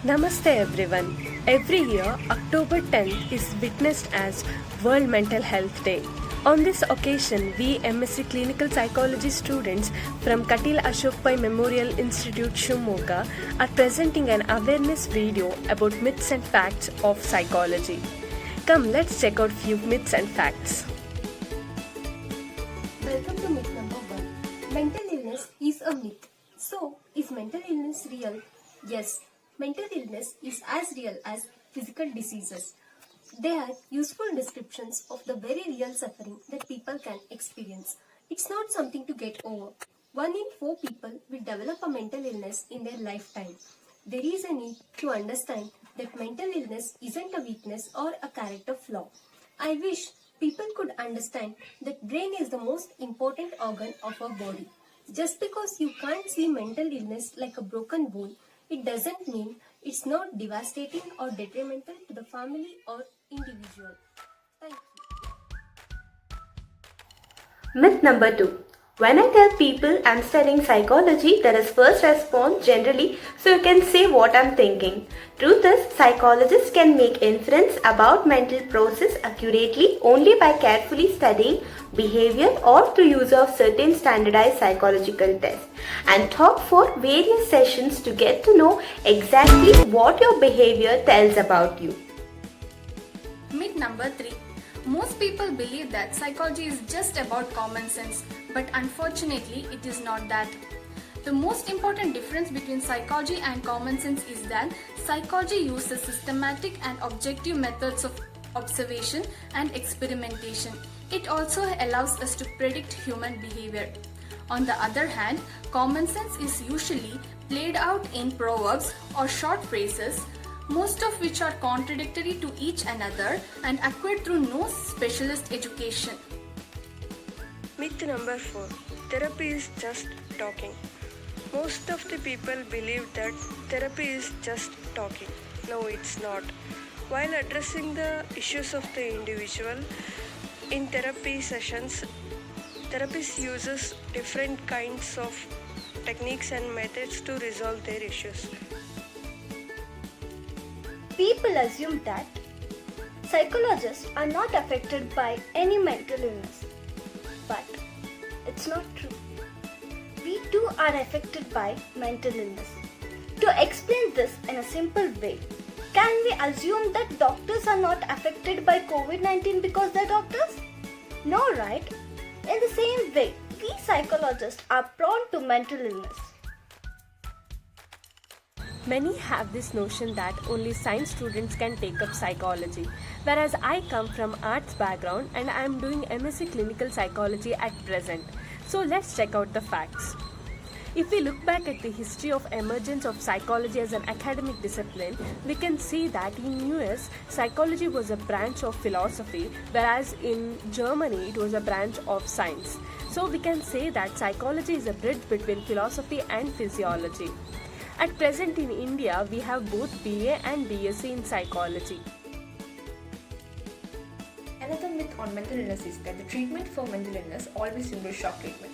Namaste everyone. Every year, October 10th is witnessed as World Mental Health Day. On this occasion, we MSc Clinical Psychology students from Katil Ashokpai Memorial Institute, Shimoga are presenting an awareness video about myths and facts of psychology. Come, let's check out few myths and facts. Welcome to myth number 1. Mental illness is a myth. So, is mental illness real? Yes, mental illness is as real as physical diseases. They are useful descriptions of the very real suffering that people can experience. It's not something to get over. 1 in 4 people will develop a mental illness in their lifetime. There is a need to understand that mental illness isn't a weakness or a character flaw. I wish people could understand that brain is the most important organ of our body. Just because you can't see mental illness like a broken bone, it doesn't mean it's not devastating or detrimental to the family or individual. Thank you. Myth number 2. When I tell people I'm studying psychology, there is first response generally, so you can say what I'm thinking. Truth is, psychologists can make inference about mental process accurately only by carefully studying behavior or through use of certain standardized psychological tests and talk for various sessions to get to know exactly what your behavior tells about you. Myth number 3. Most people believe that psychology is just about common sense, but unfortunately it is not that. The most important difference between psychology and common sense is that psychology uses systematic and objective methods of observation and experimentation. It also allows us to predict human behavior. On the other hand, common sense is usually played out in proverbs or short phrases, most of which are contradictory to each another and acquired through no specialist education. Myth number 4. Therapy is just talking. Most of the people believe that therapy is just talking. No, it's not. While addressing the issues of the individual, in therapy sessions, therapist uses different kinds of techniques and methods to resolve their issues. People assume that psychologists are not affected by any mental illness, but it's not true. We too are affected by mental illness. To explain this in a simple way, can we assume that doctors are not affected by COVID-19 because they're doctors? No, right? In the same way, we psychologists are prone to mental illness. Many have this notion that only science students can take up psychology, whereas I come from arts background and I am doing MSc Clinical Psychology at present. So let's check out the facts. If we look back at the history of emergence of psychology as an academic discipline, we can see that in US, psychology was a branch of philosophy, whereas in Germany, it was a branch of science. So we can say that psychology is a bridge between philosophy and physiology. At present in India, we have both BA and BSc in psychology. Another myth on mental illness is that the treatment for mental illness always involves shock treatment.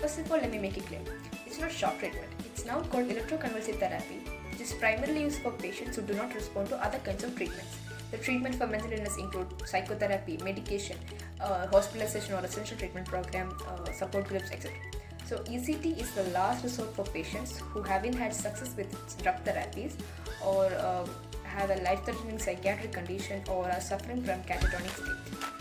First of all, let me make it clear. It's not shock treatment. It's now called electroconvulsive therapy, which is primarily used for patients who do not respond to other kinds of treatments. The treatment for mental illness include psychotherapy, medication, hospitalization or essential treatment program, support groups, etc. So ECT is the last resort for patients who haven't had success with drug therapies or have a life-threatening psychiatric condition or are suffering from catatonic state.